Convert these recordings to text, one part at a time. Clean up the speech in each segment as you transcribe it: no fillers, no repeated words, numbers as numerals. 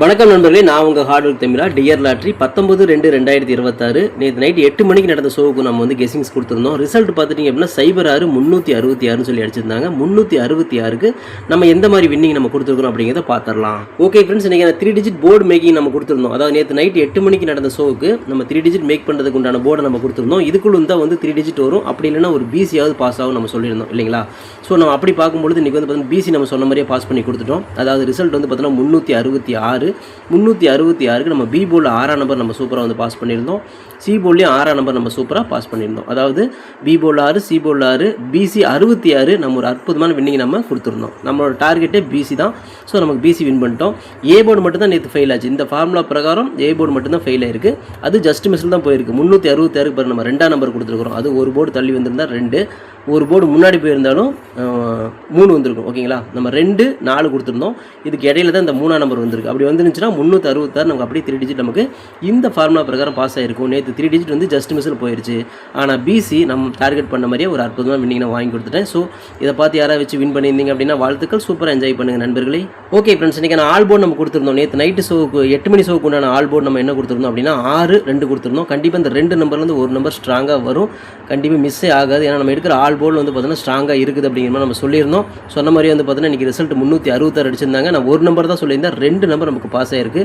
வணக்கம் நண்பர்களே, நான் உங்கள் ஹார்ட் ஒர்க் தமிழா. டியர் லாட்ரி 19/2/2026 நேற்று நைட்டு 8 மணிக்கு நடந்த ஷோவுக்கு நம்ம வந்து கெஸிங்ஸ் கொடுத்துருந்தோம். ரிசல்ட் பார்த்துட்டிங்க அப்படின்னா 06 366 சொல்லி அடிச்சிருந்தாங்க. 366க்கு நம்ம எந்த மாதிரி வின்னிங் நம்ம கொடுத்துருக்கோம் அப்படிங்கிறத பார்த்துடலாம். ஓகே ஃப்ரெண்ட்ஸ், இன்றைக்கி 3 டிஜிட் போர்டு மேக்கிங் நம்ம கொடுத்துருந்தோம். அதாவது நேற்று நைட்டு 8 மணிக்கு நடந்த ஷோவுக்கு நம்ம 3 டிஜிட் மேக் பண்ணுறதுக்கு உண்டான போர்டை நம்ம கொடுத்துருந்தோம். இதுக்குள்ள தான் வந்து 3 டிஜிட் வரும், அப்படி இல்லைன்னா ஒரு பிசியாவது பாஸ் ஆகும் நம்ம சொல்லியிருந்தோம் இல்லைங்களா. ஸோ நம்ம அப்படி பார்க்கும்பொழுது இன்றைக்கி வந்து பார்த்தீங்கன்னா பிசி நம்ம சொன்ன மாதிரியே பாஸ் பண்ணி கொடுத்துட்டோம். அதாவது ரிசல்ட் வந்து பார்த்தீங்கன்னா 366க்கு நம்ம பி போர்டில் 6ஆம் நம்பர் நம்ம சூப்பராக வந்து பாஸ் பண்ணியிருந்தோம். சி போர்ட்லேயும் 6ஆம் நம்பர் நம்ம சூப்பராக பாஸ் பண்ணியிருந்தோம். அதாவது பி போர்டில் 6, சி போர்டில் 6, பிசி 66 நம்ம ஒரு அற்புதமான வின்னிங் நம்ம கொடுத்துருந்தோம். நம்மளோட டார்கெட்டே பிசி தான். ஸோ நமக்கு பிசி வின் பண்ணிட்டோம். ஏ போர்டு மட்டும் தான் நேற்று ஃபெயில் ஆச்சு. இந்த ஃபார்முலா பிரகாரம் ஏ போர்டு மட்டும் தான் ஃபெயில் ஆயிருக்கு. அது ஜஸ்ட் மிஸ்ஸில் தான் போயிருக்கு. 366 பாரு, நம்ம 2ஆம் நம்பர் கொடுத்துருக்குறோம். அது ஒரு போர்டு தள்ளி வந்திருந்தால் 2, ஒரு போர்டு முன்னாடி போயிருந்தாலும் 3 வந்திருக்கும். ஓகேங்களா, நம்ம 2, 4 கொடுத்துருந்தோம். இதுக்கு இடையில தான் இந்த 3ஆம் நம்பர் வந்திருக்கு. அப்படி வந்துருந்துச்சுன்னா 366 நமக்கு அப்படியே 3 டிஜிட் நமக்கு இந்த ஃபார்முலா பிரகாரம் பாஸ் ஆகிருக்கும். நேற்று 3 டிஜிட் வந்து ஜஸ்ட் மிஸ்ஸில் போயிடுச்சு. ஆனால் பிசி நம்ம டார்கெட் பண்ண மாதிரியே ஒரு அற்புதமாக வின்னிங் நான் வாங்கி கொடுத்துட்டேன். ஸோ இதை பார்த்து யாராவது வச்சு வின் பண்ணியிருந்தீங்க அப்படின்னா வாழ்த்துக்கள். சூப்பராக என்ஜாய் பண்ணுங்கள் நண்பர்களே. ஓகே ஃப்ரெண்ட்ஸ், இன்றைக்கி நான் ஆல் போர்டு நம்ம கொடுத்துருந்தோம். நேற்று நைட்டு ஷோவுக்கு 8 மணி ஷோவுக்கு உண்டான ஆல் போர்டு நம்ம என்ன கொடுத்துருந்தோம் அப்படின்னா 6, 2 கொடுத்துருந்தோம். கண்டிப்பாக இந்த 2 நம்பர்லேருந்து ஒரு நம்பர் ஸ்ட்ராங்காக வரும். கண்டிப்பாக மிஸ்ஸே ஆகாது. ஏன்னா நம்ம எடுக்கிற ஆல் போர்டில் வந்து பார்த்தீங்கன்னா ஸ்ட்ராங்காக இருக்குது அப்படிங்கிற மாதிரி நம்ம சொல்லியிருந்தோம். சொன்ன மாதிரி வந்து பார்த்தீங்கன்னா இன்றைக்கி ரிசல்ட் 366 அடிச்சிருந்தாங்க. நான் ஒரு நம்பர் தான் சொல்லியிருந்தேன். 2 நம்பர் நமக்கு பாஸ் ஆகிருக்கு.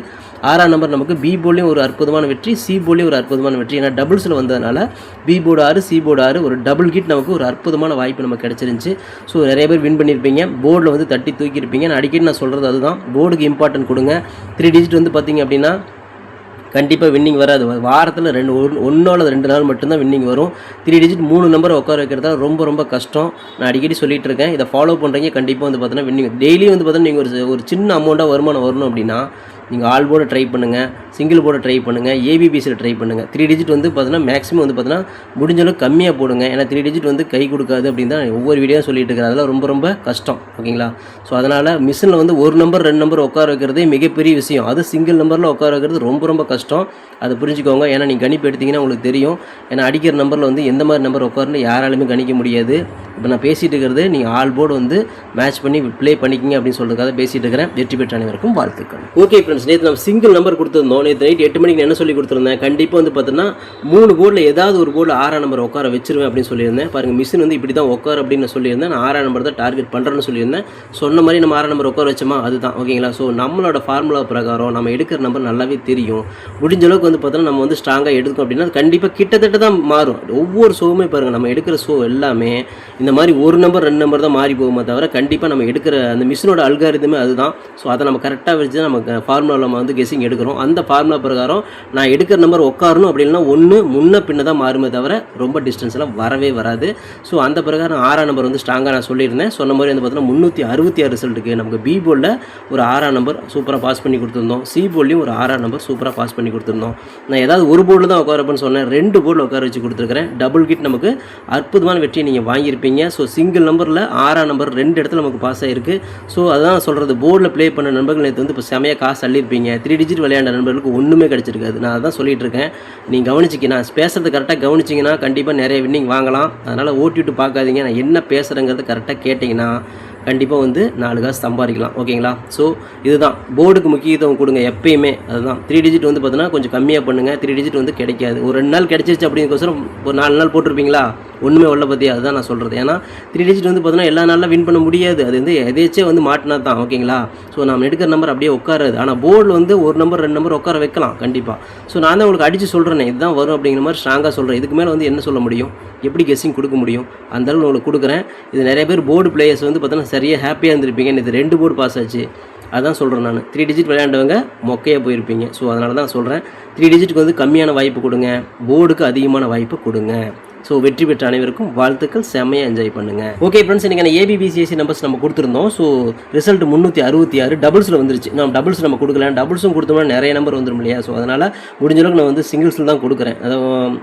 6ஆம் நம்பர் நமக்கு பி போர்ட்லேயும் ஒரு அற்புதமான வெற்றி, சி போர்ட்லேயும் ஒரு அற்புதமான வெற்றி. ஏன்னா டபுள்ஸில் வந்ததுனால பி போர்டு 6, சி போர்டு 6 ஒரு டபுள் கிட் நமக்கு ஒரு அற்புதமான வாய்ப்பு நமக்கு கிடச்சிருந்துச்சு. ஸோ நிறைய பேர் வின் பண்ணியிருப்பீங்க. போர்டில் வந்து தட்டி தூக்கியிருப்பீங்க. நான் அடிக்கடி நான் சொல்கிறது அதுதான், போர்டுக்கு இம்பார்ட்டன்ட் கொடுங்க. 3 டிஜிட் வந்து பார்த்தீங்க அப்படின்னா கண்டிப்பாக வின்னிங் வராது. வாரத்தில் 1 அல்லது 2 நாள் மட்டும்தான் வின்னிங் வரும். 3 டிஜிட் 3 நம்பர் உட்கார வைக்கிறதால ரொம்ப கஷ்டம். நான் அடிக்கடி சொல்லிட்டு இருக்கேன். இதை ஃபாலோ பண்ணுறீங்க கண்டிப்பாக வந்து பார்த்தீங்கன்னா வின்னிங். டெய்லி வந்து பார்த்தீங்கன்னா நீங்கள் ஒரு சின்ன அமௌண்ட்டாக வருமானம் வரணும் அப்படின்னா நீங்கள் ஆல் போர்டை ட்ரை பண்ணுங்கள், சிங்கிள் போர்டை ட்ரை பண்ணுங்கள், ஏபிபிசியில் ட்ரை பண்ணுங்கள். 3 டிஜிட் வந்து பார்த்தீங்கன்னா மேக்ஸிமம் வந்து பார்த்தீங்கன்னா முடிஞ்சளவுக்கு கம்மியாக போடுங்க. ஏன்னா 3 டிஜிட் வந்து கை கொடுக்காது அப்படின்னு தான் ஒவ்வொரு வீடியோ சொல்லிட்டு இருக்கிறேன். அதெல்லாம் ரொம்ப கஷ்டம். ஓகேங்களா. ஸோ அதனால் மிஷினில் வந்து 1 நம்பர் 2 நம்பர் உட்கார வைக்கிறதே மிகப்பெரிய விஷயம். அது சிங்கிள் நம்பரில் உட்கார வைக்கிறது ரொம்ப கஷ்டம். அதை புரிஞ்சுக்கோங்க. ஏன்னா நீங்கள் கணிப்பு எடுத்திங்கன்னா உங்களுக்கு தெரியும். ஏன்னா அடிக்கிற நம்பரில் வந்து எந்த மாதிரி நம்பர் உட்காருன்னு யாராலுமே கணிக்க முடியாது. இப்போ நான் பேசிகிட்டு இருக்கிறது நீங்கள் ஆல் போர்டு வந்து மேட்ச் பண்ணி ப்ளே பண்ணிக்கிங்க அப்படின்னு சொல்கிறதுக்காக பேசிகிட்டு இருக்கிறேன். வெற்றி பெற்ற அனைவருக்கும் வாழ்த்துக்கள். ஓகே ஃப்ரெண்ட்ஸ், நேற்று நம்ம சிங்கிள் நம்பர் கொடுத்துருந்தோம். நேற்று நைட் 8 மணிக்கு என்ன சொல்லி கொடுத்துருந்தேன், கண்டிப்பாக வந்து பார்த்தீங்கன்னா 3 போர்டில் ஏதாவது ஒரு போர்டில் 6ஆம் நம்பர் உட்கார வச்சிருவேன் அப்படின்னு சொல்லியிருந்தேன். பாருங்கள், மிஷின் வந்து இப்படி தான் உட்கார அப்படின்னு சொல்லியிருந்தேன். நான் 6ஆம் நம்பர் தான் டார்கெட் பண்ணுறேன்னு சொல்லியிருந்தேன். சொன்ன மாதிரி நம்ம 6ஆம் நம்பர் உட்கார வச்சோமா, அதுதான். ஓகேங்களா. ஸோ நம்மளோட ஃபார்முலா பிரகாரம் நம்ம எடுக்கிற நம்பர் நல்லாவே தெரியும். முடிஞ்ச அளவுக்கு வந்து பார்த்தோன்னா நம்ம வந்து ஸ்ட்ராங்காக எடுக்கும் அப்படின்னா கண்டிப்பாக கிட்டத்தட்ட தான் மாறும். ஒவ்வொரு ஷோவுமே பாருங்கள், நம்ம எடுக்கிற ஷோ எல்லாமே இந்த மாதிரி 1 நம்பர் 2 நம்பர் தான் மாறி போகுமே தவிர கண்டிப்பாக நம்ம எடுக்கிற அந்த மிஷினோட அல்காரிதமே அதுதான். ஸோ அதை நம்ம கரெக்டாக வச்சு தான் நம்ம ஃபார்முலாவில் நம்ம வந்து கெஸிங் எடுக்கிறோம். அந்த ஃபார்முலா பிரகாரம் நான் எடுக்கிற நம்பர் உட்காரணும் அப்படின்னா 1 முன்ன பின்ன தான் மாறுமே தவிர ரொம்ப டிஸ்டன்ஸ்லாம் வரவே வராது. ஸோ அந்த பிரகாரம் 6ஆம் நம்பர் வந்து ஸ்ட்ராங்காக நான் சொல்லியிருந்தேன். சொன்ன மாதிரி வந்து பார்த்தீங்கன்னா 366 ரிசல்ட்டுக்கு நமக்கு பி போர்டில் ஒரு 6ஆம் நம்பர் சூப்பராக பாஸ் பண்ணி கொடுத்துருந்தோம். சி போர்ட்லேயும் ஒரு 6ஆம் நம்பர் சூப்பராக பாஸ் பண்ணி கொடுத்துருந்தோம். நான் ஏதாவது ஒரு போர்டில் தான் உட்காரப்பன்னு சொன்னேன், 2 போர்டில் உட்கார வச்சு கொடுத்துருக்கிறேன். டபுள் கிட் நமக்கு அற்புதமான வெற்றியை நீங்கள் வாங்கியிருப்பீங்க. ஸோ சிங்கிள் நம்பரில் 6ஆம் நம்பர் 2 இடத்துல நமக்கு பாஸ் ஆகிருக்கு. ஸோ அதான் சொல்கிறது, போர்டில் ப்ளே பண்ண நண்பர்கள் நேற்று வந்து இப்போ செமையாக காசு அள்ளியிருப்பீங்க. 3 டிஜிட் விளையாண்ட நண்பர்களுக்கு ஒன்றுமே கிடச்சிருக்காது. நான் அதான் சொல்லிட்டு இருக்கேன். நீங்கள் கவனிச்சிங்கன்னா, பேசுகிறது கரெக்டாக கவனிச்சிங்கன்னா கண்டிப்பாக நிறைய வின்னிங் வாங்கலாம். அதனால் ஓட்டிவிட்டு பார்க்காதீங்க. நான் என்ன பேசுகிறேங்கிறது கரெக்டாக கேட்டிங்கன்னா கண்டிப்பாக வந்து 4 காசு சம்பாதிக்கலாம். ஓகேங்களா. ஸோ இதுதான், போர்டுக்கு முக்கியத்துவம் கொடுங்க எப்பயுமே. அதுதான் 3 டிஜிட் வந்து பார்த்தீங்கன்னா கொஞ்சம் கம்மியாக பண்ணுங்கள். 3 டிஜிட் வந்து கிடைக்காது. ஒரு 2 நாள் கிடச்சிருச்சு அப்படிங்கிறக்கோசரம் ஒரு 4 நாள் போட்டிருப்பீங்களா, ஒன்றுமே உள்ள பற்றி. அதுதான் நான் சொல்கிறது. ஏன்னா 3 டிஜிட் வந்து பார்த்தீங்கன்னா எல்லா நாளில் வின் பண்ண முடியாது. அது வந்து எதேச்சே வந்து மாட்டினா தான். ஓகேங்களா. ஸோ நம்ம எடுக்கிற நம்பர் அப்படியே உட்காராது. ஆனால் போர்டில் வந்து 1 நம்பர் 2 நம்பர் உட்கார வைக்கலாம் கண்டிப்பாக. ஸோ நான் தான் உங்களுக்கு அடித்து சொல்கிறேன், இதுதான் வரும் அப்படிங்கிற மாதிரி ஸ்ட்ராங்காக சொல்கிறேன். இதுக்கு மேலே வந்து என்ன சொல்ல முடியும், எப்படி கெஸ்ஸிங் கொடுக்க முடியும்? அந்தளவு உங்களுக்கு கொடுக்குறேன். இது நிறைய பேர் போர்டு பிளேயர்ஸ் வந்து பார்த்தீங்கன்னா சரியாக ஹாப்பியாக இருந்திருப்பீங்க. இது 2 போர்டு பாஸ் ஆச்சு. அதான் சொல்கிறேன் நான். 3 டிஜிட் விளையாண்டவங்க மொக்கையாக போயிருப்பீங்க. ஸோ அதனால தான் சொல்கிறேன், 3 டிஜிட்டுக்கு வந்து கம்மியான வாய்ப்பு கொடுங்க, போர்டுக்கு அதிகமான வாய்ப்பு கொடுங்க. ஸோ வெற்றி பெற்ற அனைவருக்கும் வாழ்த்துக்கள். செம்மையாக என்ஜாய் பண்ணுங்கள். ஓகே ஃப்ரெண்ட்ஸ், இன்றைக்கி ஏபிபிசிஎஸ்சி நம்பர்ஸ் நம்ம கொடுத்துருந்தோம். ஸோ ரிசல்ட் 366 டபுள்ஸில் வந்துருச்சு. நம்ம டபுள்ஸ் நம்ம கொடுக்கல, டபுள்ஸும் கொடுத்தோம்னா நிறைய நம்பர் வந்துடும் இல்லையா. ஸோ அதனால் முடிஞ்ச அளவுக்கு நான் வந்து சிங்கிள்ஸில் தான் கொடுக்குறேன்.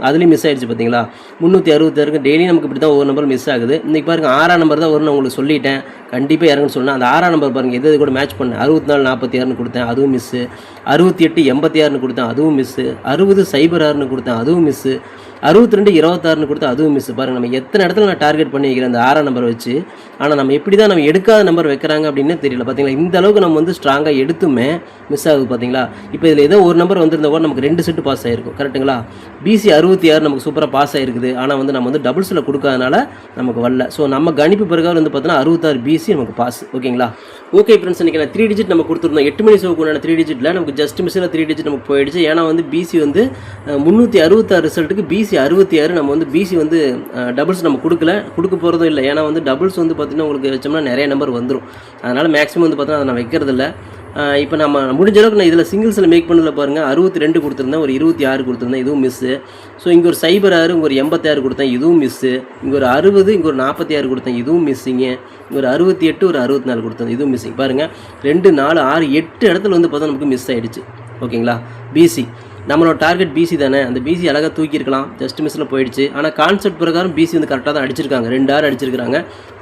அதுலேயும் மிஸ் ஆகிடுச்சு பார்த்தீங்களா. 366 டெய்லி நமக்கு இப்படி தான் ஒவ்வொரு நம்பர் மிஸ் ஆகுது. இன்றைக்கி பாருங்கள் 6ஆம் நம்பர் தான் வரும்னு உங்களுக்கு சொல்லிட்டேன். கண்டிப்பாக இறங்குன்னு சொன்னால் அந்த 6ஆம் நம்பர் பாருங்கள் எது கூட மேட்ச் பண்ணேன். 64 46ன்னு கொடுத்தேன், அதுவும் மிஸ்ஸு. 68 86ன்னு கொடுத்தேன், அதுவும் மிஸ்ஸு. 60 06ன்னு கொடுத்தேன், அதுவும் மிஸ்ஸு. 62 26ன்னு கொடுத்தேன், அதுவும் மிஸ். பாருங்கள் நம்ம எத்தனை இடத்துல நான் டார்கெட் பண்ணி வைக்கிறேன் அந்த 6ஆம் நம்பர் வச்சு. ஆனால் நம்ம எப்படி தான் நம்ம எடுக்காத நம்பர் வைக்கிறாங்க அப்படின்னு தெரியல. பார்த்தீங்களா, இந்த அளவுக்கு நம்ம வந்து ஸ்ட்ராங்காக எடுத்துமே மிஸ் ஆகுது. பார்த்தீங்களா, இப்போ இதில் ஏதோ ஒரு நம்பர் வந்திருந்தா கூட நமக்கு 2 செட்டு பாஸ் ஆகிருக்கும். கரெக்டுங்களா? BC 66 நமக்கு சூப்பராக பாஸ் ஆகிருக்குது. ஆனால் வந்து நம்ம வந்து டபுள்ஸில் கொடுக்காதனால நமக்கு வரல. ஸோ நம்ம கணிப்பு பிரகாரம் வந்து பார்த்தோன்னா 66 BC நமக்கு பாஸ். ஓகேங்களா? ஓகே ஃப்ரெண்ட்ஸ், இன்றைக்கி நான் 3 டிஜிட் நம்ம கொடுத்துருந்தோம். 8 மணி ஷோக்கு உண்டான 3 டிஜிட்டில் நமக்கு ஜஸ்ட் மிஸ்ஸில் 3 டிஜிட் நமக்கு போயிடுச்சு. ஏன்னா வந்து BC வந்து 366 ரிசல்ட்டுக்கு BC 66 நம்ம வந்து BC வந்து டபுள்ஸ் நம்ம கொடுக்க போகிறதும் இல்லை. ஏன்னா வந்து டபுள்ஸ் வந்து பார்த்திங்கன்னா உங்களுக்கு வச்சோம்னா நிறைய நம்பர் வந்துடும். அதனால் மேக்ஸிமம் வந்து பார்த்தோன்னா அதை நான் வைக்கிறதில்ல. இப்போ நம்ம முடிஞ்ச அளவுக்கு நான் இதில் சிங்கிள்ஸில் மேக் பண்ணதில் பாருங்கள் 62 கொடுத்துருந்தேன், ஒரு 26 கொடுத்துருந்தேன், இதுவும் மிஸ்ஸு. ஸோ இங்கே ஒரு 06, இங்கே ஒரு 86 கொடுத்தேன், இதுவும் மிஸ்ஸு. இங்கே ஒரு 60, இங்கே ஒரு 46 கொடுத்தேன், இதுவும் மிஸ்ஸிங்க. இங்கே ஒரு 68, ஒரு 64 கொடுத்தேன், இதுவும் மிஸ்ஸிங். பாருங்கள் 2 4 6 8 இடத்துல வந்து பார்த்தா நமக்கு மிஸ் ஆகிடுச்சு. ஓகேங்களா? BC நம்மளோட டார்கெட் BC தானே, அந்த BC அழகாக தூக்கியிருக்கலாம், ஜஸ்ட் மிஸ்ஸில் போயிடுச்சு. ஆனால் கான்செப்ட் பிரகாரம் BC வந்து கரெக்டாக தான் அடிச்சிருக்காங்க, 2 6 அடிச்சிருக்காங்க.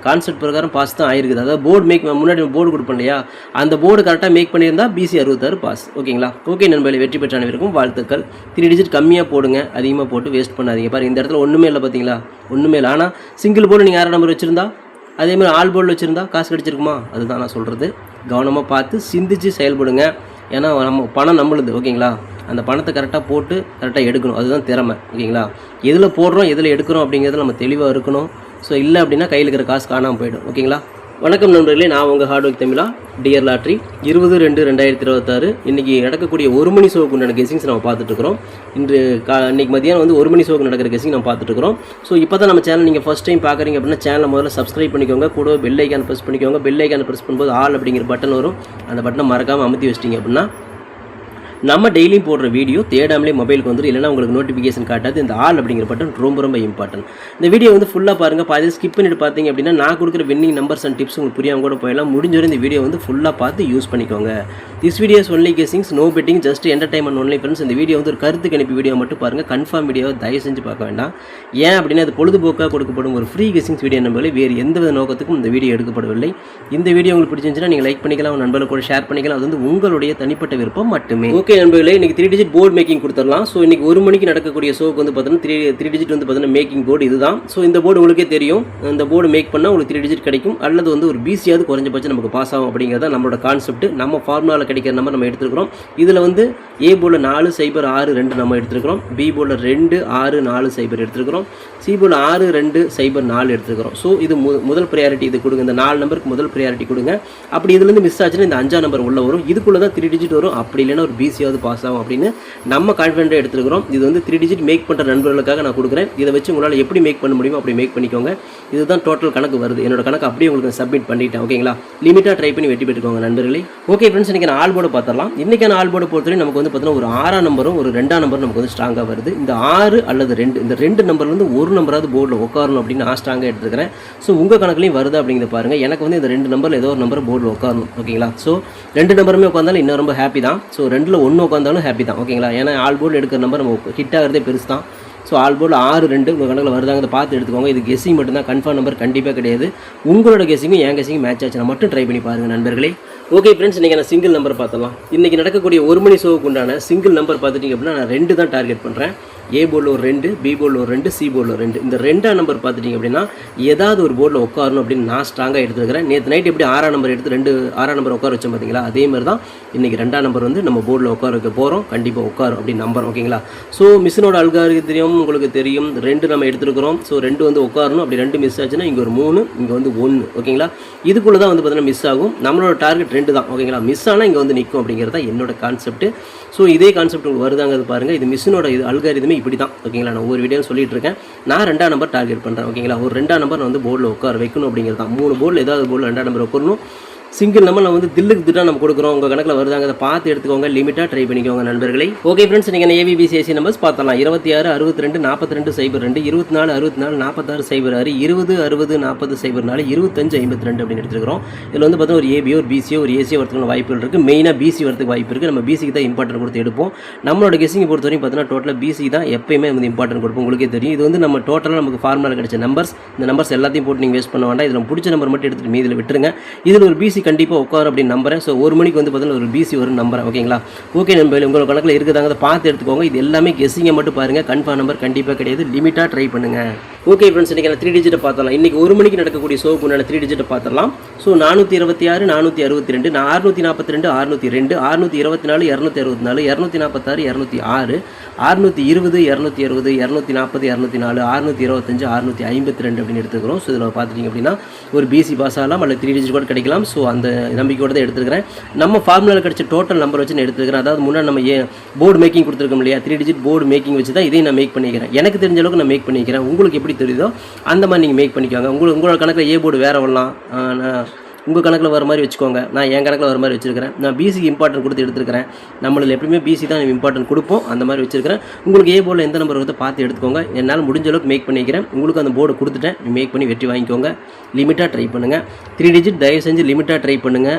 கான்செப்ட் பிரகாரம் பாஸ் தான் ஆயிருக்குது. அதாவது போர்டு முன்னாடி போர்டு கொடுப்போம் இல்லையா, அந்த போர்டு கரெக்டாக மேக் பண்ணியிருந்தா BC 66 பாஸ். ஓகேங்களா? ஓகே நண்பர்களே, வெற்றி பெற்ற அனைவருக்கும் வாழ்த்துக்கள். 3 டிஜிட் கம்மியாக போடுங்க, அதிகமாக போட்டு வேஸ்ட் பண்ணாதீங்க. பாருங்கள் இந்த இடத்துல ஒன்றுமே இல்லை. பார்த்தீங்களா, ஒன்றுமே இல்லை. ஆனால் சிங்கிள் போர்டு நீங்கள் 6 நம்பர் வச்சுருந்தா, அதேமாதிரி ஆல் போர்டில் வச்சுருந்தா காசு கிடச்சிருக்குமா? அதுதான் நான் சொல்கிறது. கவனமாக பார்த்து சிந்திச்சு செயல்படுங்க. ஏன்னா நம்ம பணம் நம்மளுது. ஓகேங்களா? அந்த பணத்தை கரெக்டாக போட்டு கரெக்டாக எடுக்கணும், அதுதான் திறமை. ஓகேங்களா? எதில் போடுறோம் எதில் எடுக்கிறோம் அப்படிங்கிறத நம்ம தெளிவாக இருக்கணும். ஸோ இல்லை அப்படின்னா கையில் இருக்கிற காசு காணாமல் போயிடும். ஓகேங்களா? வணக்கம் நண்பர்களே, நான் உங்கள் ஹார்ட் ஒர்க் தமிழா. டியர் லாட்ரி 20/2/2026 இன்றைக்கி நடக்கக்கூடிய 1 மணி ஷோவுக்கு உண்டான கெஸிங்ஸ் நம்ம பார்த்துட்ருக்குறோம். இன்றைக்கி மதியானம் வந்து 1 மணி ஷோவுக்கு நடக்கிற கெஸிங் நம்ம பார்த்துட்ருக்குறோம். ஸோ இப்போ தான் நம்ம சேனல் நீங்கள் ஃபஸ்ட் டைம் பார்க்குறீங்க அப்படின்னா சேனலை முதல்ல சப்ஸ்கிரைப் பண்ணிக்கோங்க. கூட பெல் ஐக்கான் ப்ரெஸ் பண்ணிக்கோங்க. பெல் ஐக்கான் ப்ரெஸ் பண்ணும்போது ஆல் அப்படிங்கிற பட்டன் வரும். அந்த பட்டனை மறக்காமல் அமுத்தி வச்சிட்டிங்க அப்படின்னா நம்ம டெய்லியும் போடுற வீடியோ தேடாமலே மொபைலுக்கு வந்துடும். இல்லைனா உங்களுக்கு நோட்டிஃபிகேஷன் காட்டாது. இந்த ஆல் அப்படிங்கிற பட்டன் ரொம்ப இம்பார்ட்டன்ட். இந்த வீடியோ வந்து ஃபுல்லாக பாருங்கள். பாதி ஸ்கிப் பண்ணிட்டு பார்த்தீங்க அப்படின்னா நான் கொடுக்குற வின்னிங் நம்பர்ஸ் அண்ட் டிப்ஸ் உங்களுக்கு புரியாமல் கூட போயிடலாம். முடிஞ்சவரை இந்த வீடியோ வந்து ஃபுல்லாக பார்த்து யூஸ் பண்ணிக்கோங்க. This videos only guessings, no betting, just entertainment only friends. இந்த வீடியோ வந்து ஒரு கருத்து கணிப்பு வீடியோ மட்டும் பாருங்கள். கன்ஃபார்ம் வீடியோவை தயவு செஞ்சு பார்க்க வேண்டாம். ஏன் அப்படின்னா அது பொழுதுபோக்காக கொடுக்கப்படும் ஒரு ஃப்ரீ கெஸிங்ஸ் வீடியோ நம்பர்களே, வேறு எந்தவித நோக்கத்துக்கும் இந்த வீடியோ எடுக்கப்படவில்லை. இந்த வீடியோ உங்களுக்கு பிடிச்சிருந்துச்சுன்னா நீங்கள் லைக் பண்ணிக்கலாம், உங்கள் நண்பர்கள் கூட ஷேர் பண்ணிக்கலாம். அது வந்து உங்களுடைய தனிப்பட்ட விருப்பம் மட்டுமே. ஓகே நண்பர்களே, இன்றைக்கி 3 டிஜிட் போர்டு மேக்கிங் கொடுத்துடலாம். ஸோ இன்றைக்கி 1 மணிக்கு நடக்கக்கூடிய ஷோக்கு வந்து பார்த்தீங்கன்னா 3 டிஜிட் வந்து பார்த்தீங்கன்னா மேக்கிங் போர்டு இதுதான். ஸோ இந்த போர்டு உங்களுக்கே தெரியும். இந்த போர்டு மேக் பண்ணால் உங்களுக்கு 3 டிஜிட் கிடைக்கும், அல்லது வந்து ஒரு BCயாவது குறைஞ்சபட்சம் நமக்கு பாஸ் ஆகும் அப்படிங்கிறத நம்மளோட கான்செப்ட். நம்ம ஃபார்முலாவில் கிடைக்கிற நம்பர் நம்ம எடுத்துருக்கிறோம். இதில் வந்து A போர்டில் 4 0 6 2 நம்ம எடுத்துருக்கிறோம். B போர்டில் 2 6 4 0 எடுத்துருக்கிறோம். C போர்டில் 6 2 0 4 எடுத்துருக்கிறோம். ஸோ இது முதல் ப்ரையாரிட்டி இது கொடுங்க. இந்த 4 நம்பருக்கு முதல் ப்ரையாரிட்டி கொடுங்க. அப்படி இதுலேருந்து மிஸ் ஆச்சுன்னா இந்த 5ஆம் நம்பர் உள்ள வரும். இதுக்குள்ளே தான் 3 டிஜிட் வரும். அப்படி இல்லைன்னா ஒரு BCயாவது பாஸ் ஆகும் அப்படின்னு நம்ம கான்ஃபிடென்ட்டாக எடுத்துருக்கிறோம். இது வந்து 3 டிஜிட் மேக் பண்ணுற நண்பர்களுக்காக நான் கொடுக்குறேன். இதை வச்சு உங்களால் எப்படி மேக் பண்ண முடியுமோ அப்படி மேக் பண்ணிக்கோங்க. இதுதான் டோட்டல் கணக்கு வருது. என்னோட கணக்கு அப்படியே உங்களுக்கு சப்மிட் பண்ணிட்டேன். ஓகேங்களா? லிமிட்டாக ட்ரை பண்ணி வெட்டி பெற்றுக்கோங்க நண்பர்களே. ஓகே ஃப்ரெண்ட்ஸ், இன்றைக்கி நான் ஆல் போர்டு பார்த்துடலாம். இன்றைக்கான ஆல் போர்டு பொறுத்தவரை நமக்கு வந்து பார்த்தீங்கன்னா ஒரு 6ஆம் நம்பரும் ஒரு 2ஆம் நம்பரும் நமக்கு வந்து ஸ்ட்ராங்காக வருது. இந்த 6 அல்லது 2 இந்த 2 நம்பர்லேருந்து ஒரு நம்பராவது போர்டில் உட்காரணும் அப்படின்னு நான் ஸ்ட்ராங்காக எடுத்துக்கிறேன். ஸோ உங்கள் கணக்குலையும் வருது அப்படிங்கிறத பாருங்கள். எனக்கு வந்து இந்த 2 நம்பரில் ஏதோ ஒரு நம்பர் போர்டில் உட்காரணும். ஓகேங்களா? ஸோ 2 நம்பருமே உட்காந்தாலும் இன்னும் ரொம்ப ஹாப்பி தான். ஸோ 2ல் 1 உட்காந்தாலும் ஹாப்பி தான். ஓகேங்களா? ஏன்னா ஆல் போர்டு எடுக்கிற நம்பர் நம்ம ஹிட் ஆகிறதே பெருசு தான். ஸோ ஆல் போர்டில் 6 2 உங்கள் கணக்கில் வருதாங்க, அதை பார்த்து எடுத்துக்கோங்க. இது கெஸிங் மட்டும்தான், கன்ஃபார்ம் நம்பர் கண்டிப்பாக கிடையாது. உங்களோட கெஸிங்கும் என் கெஸிங்கும் மேட்ச் ஆச்சுன்னா மட்டும் ட்ரை பண்ணி பாருங்கள் நண்பர்களே. ஓகே ஃப்ரெண்ட்ஸ், இன்றைக்கி நான் சிங்கிள் நம்பர் பார்த்துடலாம். இன்றைக்கி நடக்கக்கூடிய 1 மணி ஷோவுக்கு உண்டான சிங்கிள் நம்பர் பார்த்துட்டிங்க அப்படின்னா நான் 2 தான் டார்கெட் பண்ணுறேன். A போர்டில் ஒரு 2, B போர்டில் ஒரு 2, C போர்டில் ஒரு 2. இந்த 2ஆம் நம்பர் பார்த்துட்டிங்க அப்படின்னா ஏதாவது ஒரு போர்டில் உட்காரணும் அப்படின்னு நான் ஸ்ட்ராங்காக எடுத்துக்கிறேன். நேற்று நைட் எப்படி 6ஆம் நம்பர் எடுத்து 6ஆம் நம்பர் உட்கார வச்சோம் பார்த்தீங்களா, அதே மாதிரி தான் இன்றைக்கி 2ஆம் நம்பர் வந்து நம்ம போர்டில் உட்கார வைக்க போகிறோம். கண்டிப்பாக உட்காரும் அப்படின்னு நம்புறோம். ஓகேங்களா? ஸோ மிஷினோட அல்காரிதம் உங்களுக்கு தெரியும். 2 நம்ம எடுத்துருக்கிறோம். ஸோ 2 வந்து உட்காரணும். அப்படி 2 மிஸ் ஆச்சுன்னா இங்கே ஒரு 3, இங்கே வந்து 1. ஓகேங்களா? இதுக்குள்ளே தான் வந்து பார்த்தீங்கன்னா மிஸ் ஆகும். நம்மளோட டார்கெட் 2 தான். ஓகேங்களா? மிஸ் ஆனால் இங்கே வந்து நிற்கும் அப்படிங்கிறது தான் என்னோட கான்செப்ட். ஸோ இதே கான்செப்ட் உங்களுக்கு வருதாங்கிறது பாருங்கள். இது மிஷினோட இது அல்காரிதமே இப்படி தான். ஓகேங்களா? நான் ஒவ்வொரு வீடியோ சொல்லிட்டு இருக்கேன். நான் 2ஆம் நம்பர் டார்கெட் பண்ணுறேன். ஓகேங்களா? ஒரு 2ஆம் நம்பர் நான் வந்து போர்டில் உட்கார வைக்கணும் அப்படிங்கிறது தான். 3 போர்டில் ஏதாவது போர்டில் 2ஆம் நம்பர் உட்காரணும். சிங்கிள் நம்பர் நம்ம வந்து தில்லுக்கு திட்டா நம்ம கொடுக்குறோம். உங்கள் கணக்கில் வருதாங்க, அதை பார்த்து எடுத்துக்கோங்க. லிமிட்டாக ட்ரை பண்ணிக்கோங்க நண்பர்களே. ஓகே ஃப்ரெண்ட்ஸ், நீங்கள் ஏபிபிசிஎஸ்சி நம்பர்ஸ் பார்த்தலாம். 26 62 42 02, 24 64 46 06, 20 60 40 04, 25 52 அப்படின்னு எடுத்துக்கிறோம். இதில் வந்து பார்த்தீங்கன்னா ஒரு ஏபியோ ஒரு பிசியோ ஒரு ஏசியோ வரதுக்கு வாய்ப்புகள் இருக்குது. மெயினாக பிசி வரதுக்கு வாய்ப்பு இருக்குது. நம்ம பிசிக்கு தான் இம்பார்ட்டன்ட் கொடுத்து எடுப்போம். நம்மளோட கெஸிங்கை பொறுத்த வரைக்கும் பார்த்தீங்கன்னா டோட்டலாக பிசி தான் எப்பயுமே வந்து இம்பார்ட்டன்ட் கொடுப்போம். உங்களுக்கே தெரியும். இது வந்து நம்ம டோட்டலாக நமக்கு ஃபார்முலா கிடைச்ச நம்பர்ஸ். இந்த நம்பர்ஸ் எல்லாத்தையும் போட்டு நீங்கள் வேஸ்ட் பண்ண வேண்டாம். இதில் பிடிச்ச நம்பர் மட்டும் எடுத்துகிட்டு மீதில் விட்டுருங்க. இதில் ஒரு பிசி கண்டிப்பாக உட்காரும் அப்படின்னு நம்புறேன். ஸோ 1 மணிக்கு வந்து பார்த்தீங்கன்னா ஒரு பிசி வரும் நம்புறேன். ஓகேங்களா? ஓகே நண்பர்களே, உங்களோட கணக்கில் இருக்குதாங்க, அதை பார்த்து எடுத்துக்கோங்க. இது எல்லாமே கெஸ்ஸிங்கை மட்டும் பாருங்கள். கன்ஃபார்ம் நம்பர் கண்டிப்பாக கிடையாது. லிமிட்டாக ட்ரை பண்ணுங்கள். ஓகே ஃப்ரெண்ட்ஸ், இன்றைக்கி நான் 3 டிஜிட்டை பார்த்தலாம். இன்றைக்கி 1 மணிக்கு நடக்கக்கூடிய ஷோக்கு உண்டான 3 டிஜிட்டை பார்த்தலாம். ஸோ 426 462 642 602 624 264 246 206 620 260 240 204 625 652 அப்படின்னு எடுத்துக்கிறோம். ஸோ இதில் பார்த்துட்டிங்க அப்படின்னா ஒரு பிசி பாஸ் ஆகலாம் அல்லது 3 டிஜிட் கூட கிடைக்கலாம். ஸோ அந்த நம்பிக்கையோடு தான் எடுத்துக்கிறேன். நம்ம ஃபார்முலாவில் கிடைச்ச டோட்டல் நம்பர் வச்சு நான் எடுத்துக்கிறேன். அதாவது முன்னாடி நம்ம போர்டு மேக்கிங் கொடுத்துருக்கோம் இல்லையா, 3 டிஜிட் போர்டு மேக்கிங் வச்சு தான் இதையும் நான் மேக் பண்ணிக்கிறேன். எனக்கு தெரிஞ்ச அளவுக்கு நான் மேக் பண்ணிக்கிறேன். உங்களுக்கு எப்படி தெரியுதோ அந்த மாதிரி நீங்கள் மேக் பண்ணிக்கோங்க. உங்களோட கணக்கில் போர்டு வேறு வரலாம், உங்கள் கணக்கில் வர மாதிரி வச்சுக்கோங்க. நான் என் கணக்கில் வர மாதிரி வச்சுருக்கிறேன். நான் பிசிக்கு இம்பார்ட்டன்ட் கொடுத்து எடுத்துருக்கிறேன். நம்மளில் எப்பயுமே பிசி தான் இம்பார்ட்டன்ட் கொடுப்போம். அந்த மாதிரி வச்சுருக்கிறேன். உங்களுக்கு போர்டில் எந்த நம்பர் வந்து பார்த்து எடுத்துக்கோங்க. என்னால் முடிஞ்ச அளவுக்கு மேக் பண்ணிக்கிறேன். உங்களுக்கு அந்த போர்டு கொடுத்துட்டேன். மேக் பண்ணி வெற்றி வாங்கிக்கோங்க. லிமிட்டாக ட்ரை பண்ணுங்கள். 3 டிஜிட் தயவு செஞ்சு லிமிட்டாக ட்ரை பண்ணுங்கள்.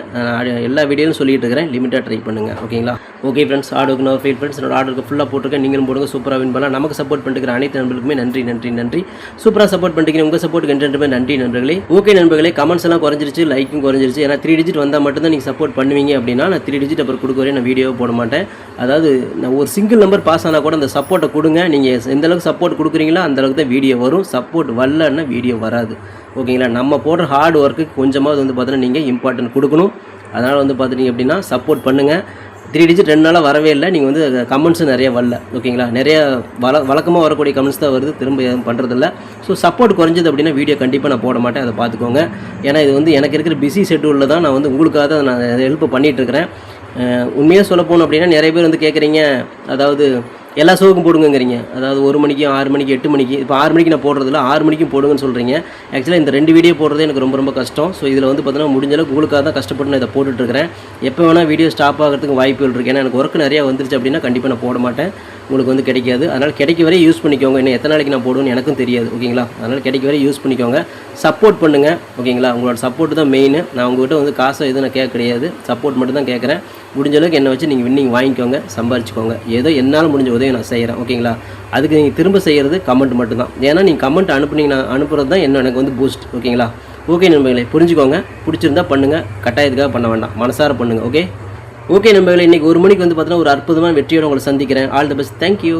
எல்லா வீடியோவும் சொல்லிட்டு இருக்கிறேன். லிமிட்டாக ட்ரை பண்ணுங்கள். ஓகேங்களா? ஓகே ஃப்ரெண்ட்ஸ், ஆர்டருக்கு நான் ஃபெயில் ஃப்ரெண்ட்ஸ், என்னோட ஆர்டருக்கு ஃபுல்லாக போட்டிருக்கேன். நீங்களும் போடுங்க. சூப்பராக வின் பண்ணலாம். நமக்கு சப்போர்ட் பண்ணிக்கிற அனைத்து நண்பர்களுக்குமே நன்றி நன்றி நன்றி. சூப்பராக சப்போர்ட் பண்ணிக்கிறேன். உங்கள் சப்போர்ட்டுக்கு என்றுமே நன்றி நண்பர்களே. ஓகே நண்பர்களே, கமெண்ட்ஸ் எல்லாம் குறைஞ்சிருச்சு, லைக்கும் குறைஞ்சிருச்சு. ஏன்னா 3 டிஜிட் வந்தால் மட்டும்தான் நீங்கள் சப்போர்ட் பண்ணுவீங்க. அப்படின்னா நான் 3 டிஜிட் அப்புறம் கொடுக்க வரையும் நான் வீடியோவை போட மாட்டேன். அதாவது நான் ஒரு சிங்கிள் நம்பர் பாஸ் ஆனால் கூட அந்த சப்போர்ட்டை கொடுங்க. நீங்கள் எந்த அளவுக்கு சப்போர்ட் கொடுக்குறீங்களோ அந்த அளவுக்கு தான் வீடியோ வரும். சப்போர்ட் வரலன்னா வீடியோ வராது. ஓகேங்களா? நம்ம போடுற ஹார்ட் ஒர்க்குக்கு கொஞ்சமாவது வந்து பார்த்தீங்கன்னா நீங்கள் இம்பார்ட்டன்ட் கொடுக்கணும். அதனால் வந்து பார்த்துட்டிங்க அப்படின்னா சப்போர்ட் பண்ணுங்கள். 3 டிஜிட் 2 நாளாக வரவே இல்லை. நீங்கள் வந்து கமெண்ட்ஸும் நிறைய வரல. ஓகேங்களா? நிறைய வழக்கமாக வரக்கூடிய கமெண்ட்ஸ் தான் வருது. திரும்ப எதுவும் பண்ணுறதில்ல. ஸோ சப்போர்ட் குறைஞ்சது அப்படின்னா வீடியோ கண்டிப்பாக நான் போட மாட்டேன். அதை பார்த்துக்கோங்க. ஏன்னா இது வந்து எனக்கு இருக்கிற பிஸி ஷெட்யூலில் தான் நான் வந்து உங்களுக்காக தான் நான் ஹெல்ப் பண்ணிகிட்ருக்கிறேன். உண்மையாக சொல்ல போகணும் அப்படின்னா நிறைய பேர் வந்து கேட்குறீங்க, அதாவது எல்லா ஷோவுக்கும் போடுங்கிறீங்க. அதாவது 1 மணிக்கு 6 மணிக்கு 8 மணிக்கு. இப்போ 6 மணிக்கு நான் போடுறதில்ல, 6 மணிக்கும் போடுங்கன்னு சொல்கிறீங்க. ஆக்சுவலாக இந்த 2 வீடியோ போடுறதே எனக்கு ரொம்ப ரொம்ப கஷ்டம். ஸோ இதில் வந்து பார்த்தீங்கன்னா முடிஞ்ச அளவுக்கு உங்களுக்காக தான் கஷ்டப்பட்டு நான் இதை போட்டுட்ருக்கிறேன். எப்போ வேணால் வீடியோ ஸ்டாப் ஆகிறதுக்கு வாய்ப்புகள் இருக்குது. ஏன்னா எனக்கு ஒர்க் நிறையா வந்துருச்சு அப்படின்னா கண்டிப்பாக நான் போட மாட்டேன். உங்களுக்கு வந்து கிடைக்காது. அதனால் கிடைக்க வரை யூஸ் பண்ணிக்கோங்க. இன்னும் எத்தனை நாளைக்கு நான் போடுவேன்னு எனக்கும் தெரியாது. ஓகேங்களா? அதனால் கிடைக்க வரை யூஸ் பண்ணிக்கோங்க. சப்போர்ட் பண்ணுங்கள். ஓகேங்களா? உங்களோட சப்போர்ட் தான் மெயின். நான் உங்கள்கிட்ட வந்து காசை எதுவும் நான் கேட்க கிடையாது. சப்போர்ட் மட்டும் தான் கேட்குறேன். முடிஞ்ச அளவுக்கு என்னை வச்சு நீங்கள் வின்னிங் வாங்கிக்கோங்க, சம்பாரிச்சிக்கோங்க. ஏதோ என்னால் முடிஞ்ச உதவி நான் செய்கிறேன். ஓகேங்களா? அதுக்கு நீங்கள் திரும்ப செய்கிறது கமெண்ட் மட்டும் தான். ஏன்னா நீங்கள் கமெண்ட் அனுப்புறது தான் எனக்கு வந்து பூஸ்ட். ஓகேங்களா? ஓகே நண்பர்களே, புரிஞ்சுக்கோங்க. பிடிச்சிருந்தா பண்ணுங்கள். கட்டாயத்துக்காக பண்ண வேண்டாம். மனசார பண்ணுங்கள். ஓகே நண்பர்களே, இன்றைக்கி 1 மணிக்கு வந்து பார்த்தீங்கன்னா ஒரு அற்புதமான வெற்றியோடு உங்களை சந்திக்கிறேன். All the best. தேங்க்யூ.